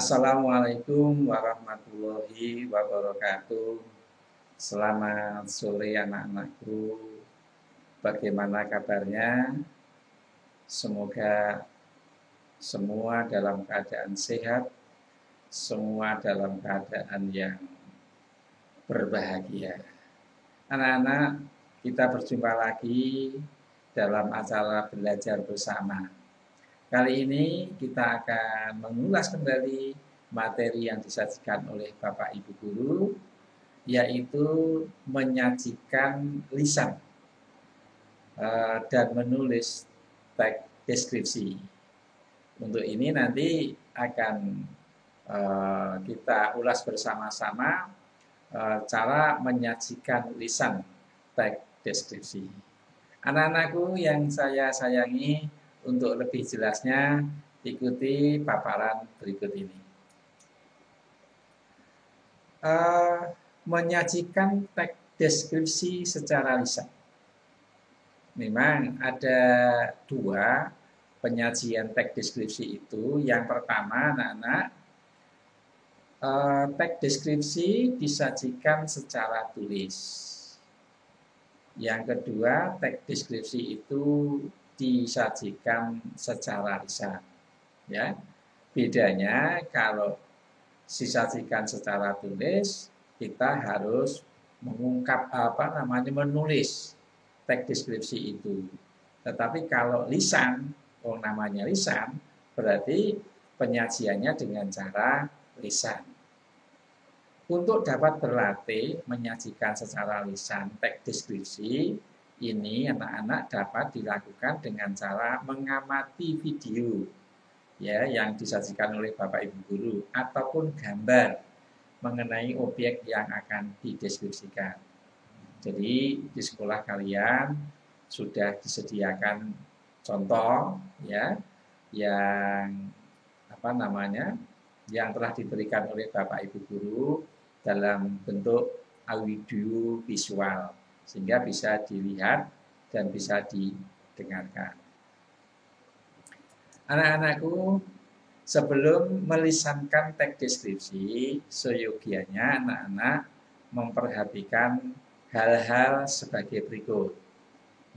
Assalamualaikum warahmatullahi wabarakatuh. Selamat sore anak-anakku. Bagaimana kabarnya? Semoga semua dalam keadaan sehat, semua dalam keadaan yang berbahagia. Anak-anak, kita berjumpa lagi dalam acara belajar bersama. Kali ini kita akan mengulas kembali materi yang disajikan oleh Bapak Ibu Guru, yaitu menyajikan lisan dan menulis teks deskripsi. Untuk ini nanti akan kita ulas bersama-sama cara menyajikan lisan teks deskripsi. Anak-anakku yang saya sayangi, untuk lebih jelasnya ikuti paparan berikut ini. Menyajikan teks deskripsi secara lisan. Memang ada dua penyajian teks deskripsi itu. Yang pertama, anak-anak, teks deskripsi disajikan secara tulis. Yang kedua, teks deskripsi itu disajikan secara lisan. Ya, bedanya kalau disajikan secara tulis, kita harus mengungkap menulis teks deskripsi itu. Tetapi kalau lisan, namanya lisan, berarti penyajiannya dengan cara lisan. Untuk dapat berlatih menyajikan secara lisan teks deskripsi, ini anak-anak dapat dilakukan dengan cara mengamati video ya yang disajikan oleh Bapak Ibu Guru ataupun gambar mengenai objek yang akan dideskripsikan. Jadi di sekolah kalian sudah disediakan contoh ya yang yang telah diberikan oleh Bapak Ibu Guru dalam bentuk audio visual, sehingga bisa dilihat dan bisa didengarkan. Anak-anakku, sebelum melisankan teks deskripsi, seyogianya anak-anak memperhatikan hal-hal sebagai berikut.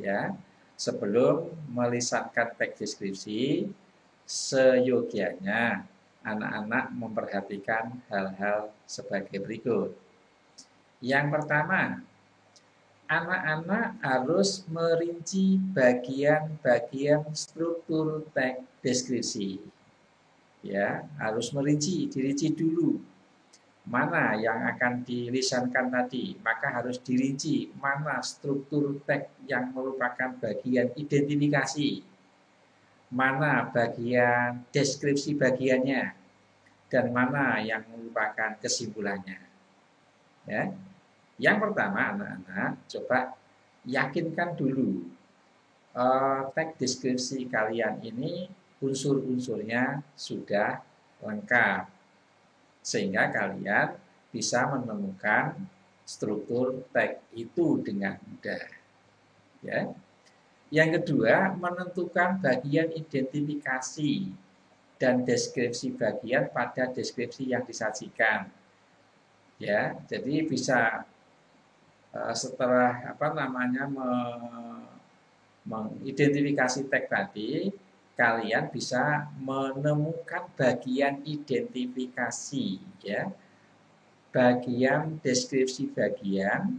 Ya, sebelum melisankan teks deskripsi, seyogianya anak-anak memperhatikan hal-hal sebagai berikut. Yang pertama, anak-anak harus merinci bagian-bagian struktur teks deskripsi. Ya, harus dirinci dulu. Mana yang akan dilisankan tadi, maka harus dirinci mana struktur teks yang merupakan bagian identifikasi, mana bagian deskripsi bagiannya, dan mana yang merupakan kesimpulannya. Ya. Yang pertama, anak-anak coba yakinkan dulu teks deskripsi kalian ini unsur-unsurnya sudah lengkap, sehingga kalian bisa menemukan struktur teks itu dengan mudah. Ya. Yang kedua, menentukan bagian identifikasi dan deskripsi bagian pada deskripsi yang disajikan. Ya, jadi bisa setelah mengidentifikasi teks tadi, kalian bisa menemukan bagian identifikasi, ya, bagian deskripsi bagian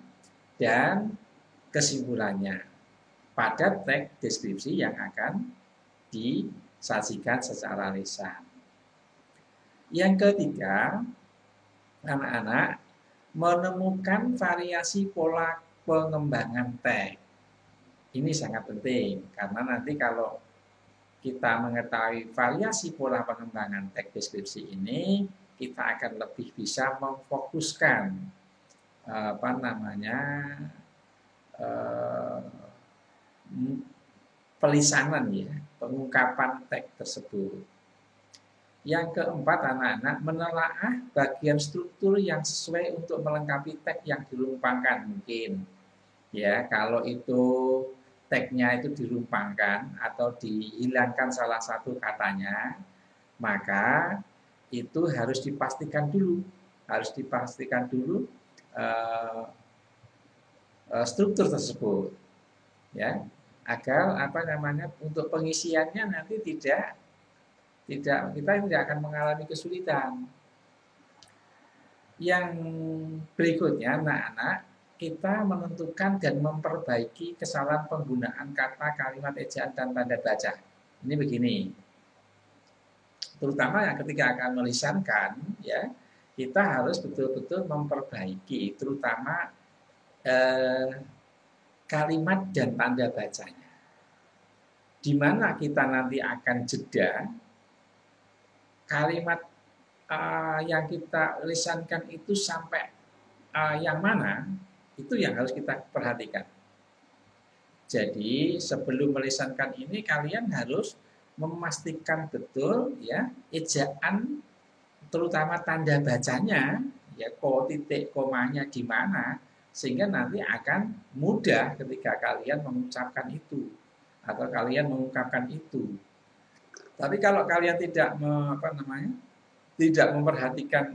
dan kesimpulannya pada teks deskripsi yang akan disajikan secara lisan. Yang ketiga, anak-anak menemukan variasi pola pengembangan teks. Ini sangat penting karena nanti kalau kita mengetahui variasi pola pengembangan teks deskripsi ini, kita akan lebih bisa memfokuskan pelisanan ya, pengungkapan teks tersebut. Yang keempat, anak-anak menelaah bagian struktur yang sesuai untuk melengkapi teks yang dilumpangkan mungkin. Ya, kalau itu teksnya itu dilumpangkan atau dihilangkan salah satu katanya, maka itu harus dipastikan dulu, uh, struktur tersebut, ya, agar untuk pengisiannya nanti kita tidak akan mengalami kesulitan. Yang berikutnya, anak-anak, kita menentukan dan memperbaiki kesalahan penggunaan kata, kalimat, ejaan, dan tanda baca. Ini begini, terutama ketika akan melisankan, ya, kita harus betul-betul memperbaiki, terutama kalimat dan tanda bacanya. Di mana kita nanti akan jeda kalimat yang kita lisankan itu sampai yang mana, itu yang harus kita perhatikan. Jadi sebelum melisankan ini kalian harus memastikan betul, ya, ejaan terutama tanda bacanya, ya, titik komanya di mana, sehingga nanti akan mudah ketika kalian mengucapkan itu atau kalian mengungkapkan itu. Tapi kalau kalian tidak tidak memperhatikan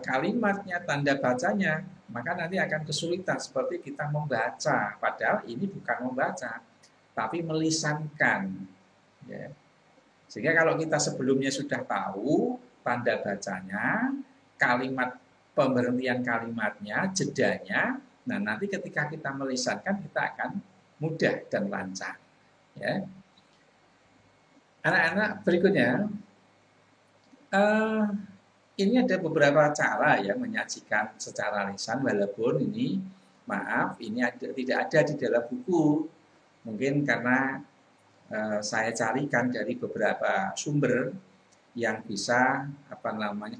kalimatnya, tanda bacanya, maka nanti akan kesulitan seperti kita membaca. Padahal ini bukan membaca, tapi melisankan. Ya. Sehingga kalau kita sebelumnya sudah tahu tanda bacanya, kalimat pemberhentian kalimatnya, jedanya, nah nanti ketika kita melisankan kita akan mudah dan lancar. Ya. Anak-anak, berikutnya, ini ada beberapa cara ya menyajikan secara lisan, walaupun ini, maaf, ini tidak ada di dalam buku. Mungkin karena saya carikan dari beberapa sumber yang bisa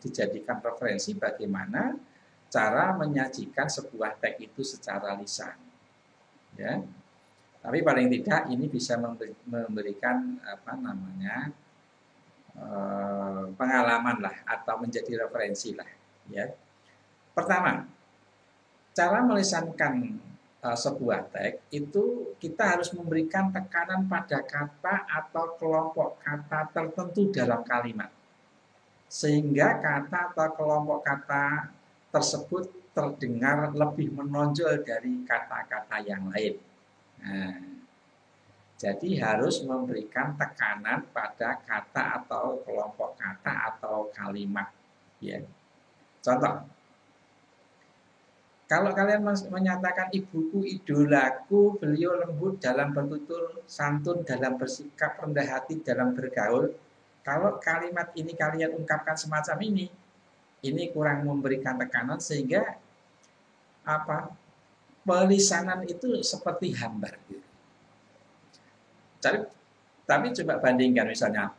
dijadikan referensi bagaimana cara menyajikan sebuah teks itu secara lisan. Ya. Tapi paling tidak ini bisa memberikan pengalaman lah atau menjadi referensi lah. Ya. Pertama, cara melisankan sebuah teks itu kita harus memberikan tekanan pada kata atau kelompok kata tertentu dalam kalimat, sehingga kata atau kelompok kata tersebut terdengar lebih menonjol dari kata-kata yang lain. Nah, jadi harus memberikan tekanan pada kata atau kelompok kata atau kalimat. Ya. Contoh, kalau kalian menyatakan ibuku idolaku, beliau lembut dalam bertutur, santun dalam bersikap, rendah hati dalam bergaul. Kalau kalimat ini kalian ungkapkan semacam ini kurang memberikan tekanan sehingga pelisanan itu seperti hambar. Tapi coba bandingkan misalnya,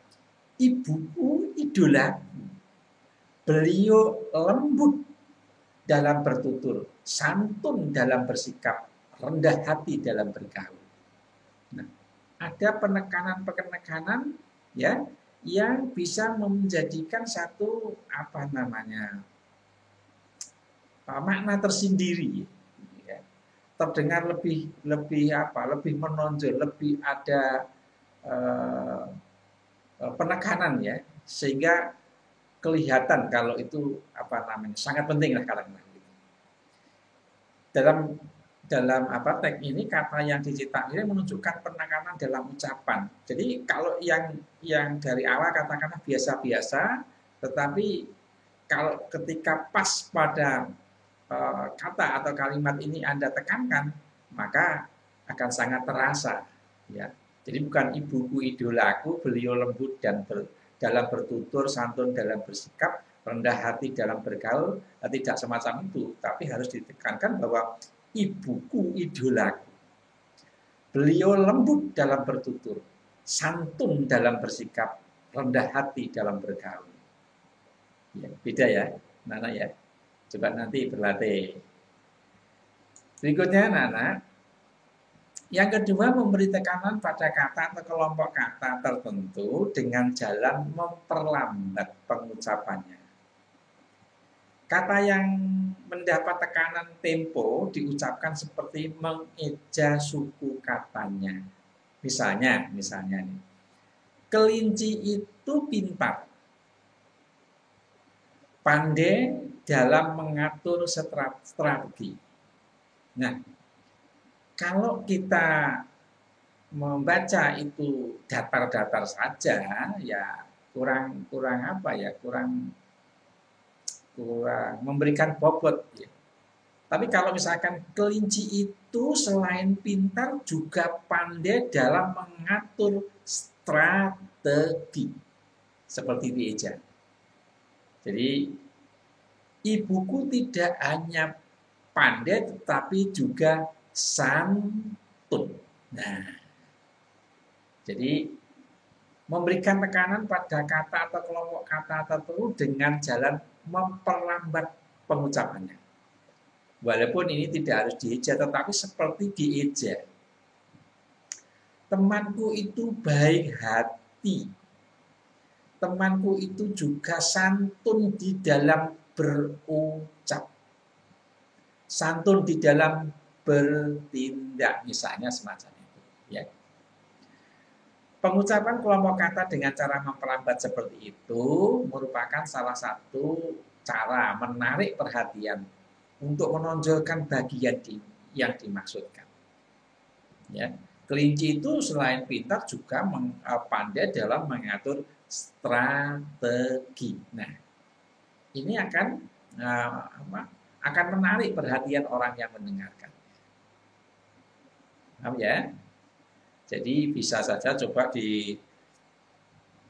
ibuku idolaku, beliau lembut dalam bertutur, santun dalam bersikap, rendah hati dalam bergaul. Nah, ada penekanan ya yang bisa menjadikan satu makna tersendiri, ya. Terdengar lebih menonjol, lebih ada penekanan, ya, sehingga kelihatan kalau itu sangat penting lah kalimat. Dalam teks ini kata yang dicetak ini menunjukkan penekanan dalam ucapan. Jadi kalau yang dari awal katakanlah biasa-biasa, tetapi kalau ketika pas pada kata atau kalimat ini Anda tekankan, maka akan sangat terasa, ya. Jadi bukan ibuku idolaku, beliau lembut dan dalam bertutur, santun dalam bersikap, rendah hati dalam bergaul, tidak semacam itu, tapi harus ditekankan bahwa ibuku idolaku, beliau lembut dalam bertutur, santun dalam bersikap, rendah hati dalam bergaul. Ya, beda ya, Nana ya. Coba nanti berlatih. Berikutnya, Nana. Yang kedua, memberi tekanan pada kata atau kelompok kata tertentu dengan jalan memperlambat pengucapannya. Kata yang mendapat tekanan tempo diucapkan seperti mengeja suku katanya. Misalnya nih, kelinci itu pintar. pandai dalam mengatur strategi. Nah, kalau kita membaca itu datar-datar saja, ya kurang apa ya, kurang memberikan bobot. Ya. Tapi kalau misalkan kelinci itu selain pintar juga pandai dalam mengatur strategi, seperti di Eja. Jadi ibuku tidak hanya pandai tetapi juga santun. Nah, jadi memberikan tekanan pada kata atau kelompok kata tertentu dengan jalan memperlambat pengucapannya. Walaupun ini tidak harus dieja, tetapi seperti dieja. Temanku itu baik hati. Temanku itu juga santun di dalam berucap. Santun di dalam bertindak, misalnya semacam itu. Ya. Pengucapan kelompok kata dengan cara memperlambat seperti itu merupakan salah satu cara menarik perhatian untuk menonjolkan bagian yang dimaksudkan. Ya. Kelinci itu selain pintar juga pandai dalam mengatur strategi. Nah, ini akan menarik perhatian orang yang mendengarkan. Paham ya? Jadi bisa saja coba di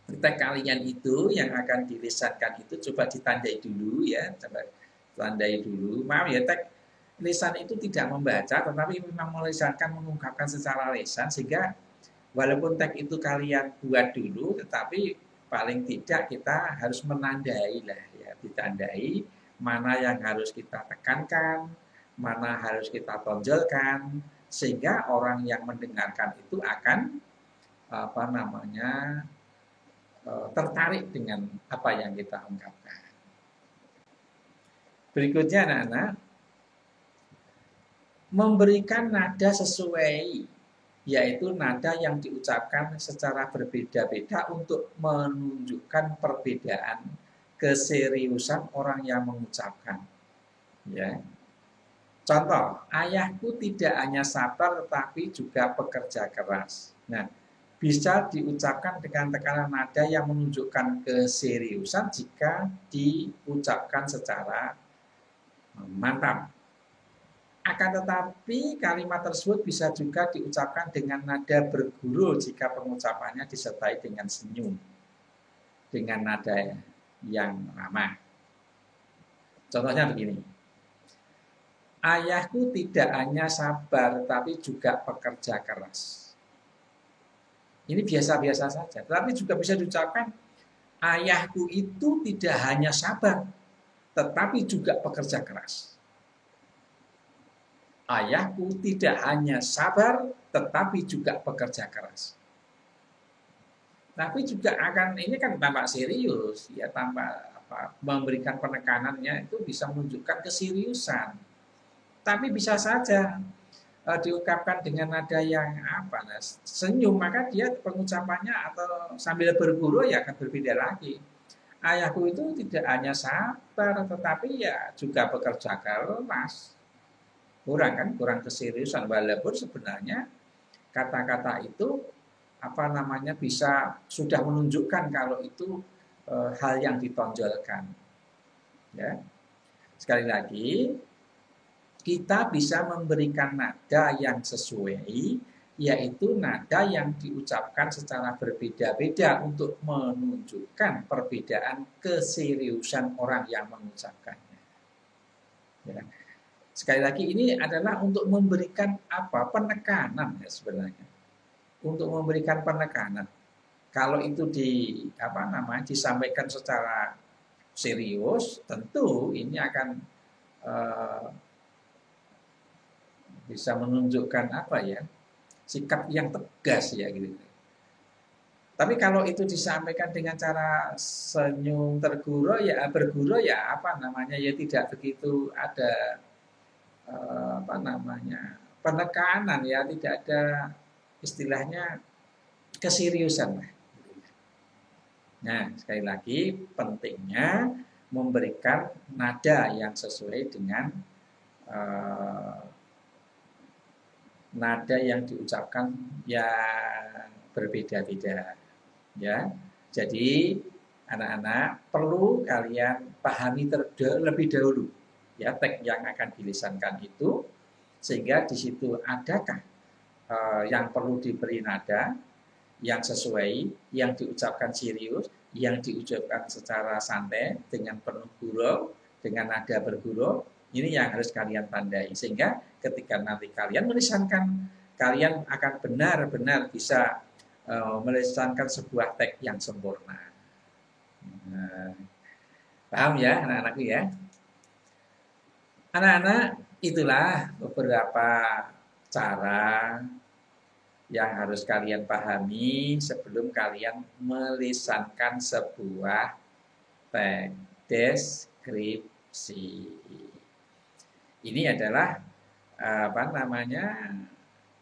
teks kalian itu yang akan dilisankan itu coba ditandai dulu ya, coba tandai dulu. Maaf ya, teks lisan itu tidak membaca, tetapi memang melisankan, mengungkapkan secara lisan, sehingga walaupun teks itu kalian buat dulu, tetapi paling tidak kita harus menandai lah ya, ditandai mana yang harus kita tekankan, mana harus kita tonjolkan, sehingga orang yang mendengarkan itu akan tertarik dengan apa yang kita ungkapkan. Berikutnya anak-anak, memberikan nada sesuai, yaitu nada yang diucapkan secara berbeda-beda untuk menunjukkan perbedaan keseriusan orang yang mengucapkan. Ya. Contoh, ayahku tidak hanya sabar tetapi juga pekerja keras. Nah, bisa diucapkan dengan tekanan nada yang menunjukkan keseriusan jika diucapkan secara mantap. Akan tetapi kalimat tersebut bisa juga diucapkan dengan nada bergurau jika pengucapannya disertai dengan senyum, dengan nada yang ramah. Contohnya begini. Ayahku tidak hanya sabar, tapi juga pekerja keras. Ini biasa-biasa saja, tapi juga bisa diucapkan, ayahku itu tidak hanya sabar, tetapi juga pekerja keras. Ayahku tidak hanya sabar, tetapi juga pekerja keras. Tapi juga ini kan tampak serius, ya tampak memberikan penekanannya itu bisa menunjukkan keseriusan. Tapi bisa saja diungkapkan dengan nada yang senyum, maka dia pengucapannya atau sambil bergurau ya akan berbeda lagi. Ayahku itu tidak hanya sabar, tetapi ya juga bekerja keras. Kurang keseriusan, walaupun sebenarnya kata-kata itu bisa sudah menunjukkan kalau itu hal yang ditonjolkan. Ya. Sekali lagi, kita bisa memberikan nada yang sesuai, yaitu nada yang diucapkan secara berbeda-beda untuk menunjukkan perbedaan keseriusan orang yang mengucapkannya. Ya. Sekali lagi ini adalah untuk memberikan penekanan ya sebenarnya. Untuk memberikan penekanan. Kalau itu disampaikan secara serius, tentu ini akan bisa menunjukkan sikap yang tegas ya gitu. Tapi kalau itu disampaikan dengan cara senyum bergurau ya tidak begitu ada penekanan ya, tidak ada istilahnya keseriusan lah. Nah, sekali lagi pentingnya memberikan nada yang sesuai dengan nada yang diucapkan yang berbeda-beda, ya. Jadi anak-anak perlu kalian pahami terlebih dahulu, ya, teks yang akan dilisankan itu, sehingga di situ adakah yang perlu diberi nada yang sesuai, yang diucapkan serius, yang diucapkan secara santai dengan penuh gurau, dengan nada bergurau. Ini yang harus kalian tandai, sehingga ketika nanti kalian melisankan, kalian akan benar-benar bisa melisankan sebuah teks yang sempurna. Paham ya anak-anakku ya? Anak-anak, itulah beberapa cara yang harus kalian pahami sebelum kalian melisankan sebuah teks deskripsi. Ini adalah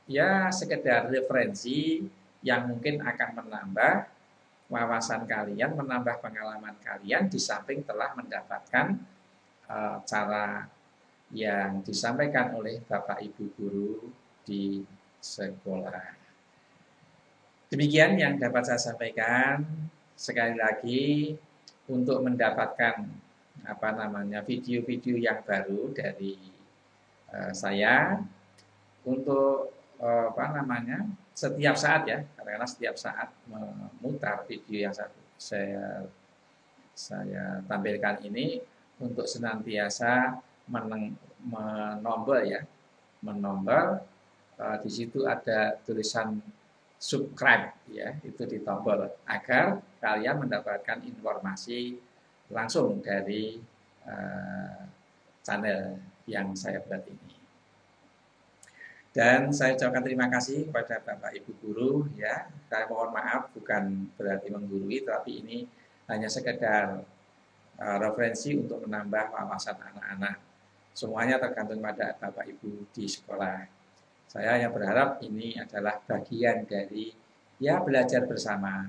ya sekedar referensi yang mungkin akan menambah wawasan kalian, menambah pengalaman kalian, di samping telah mendapatkan cara yang disampaikan oleh Bapak Ibu guru di sekolah. Demikian yang dapat saya sampaikan. Sekali lagi, untuk mendapatkan video-video yang baru dari saya, untuk setiap saat ya, karena setiap saat memutar video yang saya tampilkan ini, untuk senantiasa menombol ya, di situ ada tulisan subscribe ya, itu ditombol agar kalian mendapatkan informasi langsung dari channel yang saya buat ini. Dan saya ucapkan terima kasih kepada Bapak Ibu guru ya. Saya mohon maaf, bukan berarti menggurui, tapi ini hanya sekedar referensi untuk menambah wawasan anak-anak. Semuanya tergantung pada Bapak Ibu di sekolah. Saya yang berharap ini adalah bagian dari ya belajar bersama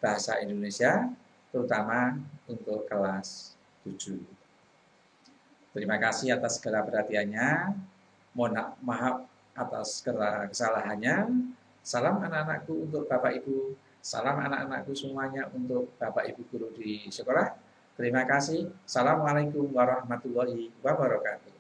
bahasa Indonesia, terutama untuk kelas 7. Terima kasih atas segala perhatiannya. Mohon maaf atas segala kesalahannya. Salam anak-anakku untuk Bapak Ibu. Salam anak-anakku semuanya untuk Bapak Ibu guru di sekolah. Terima kasih. Assalamualaikum warahmatullahi wabarakatuh.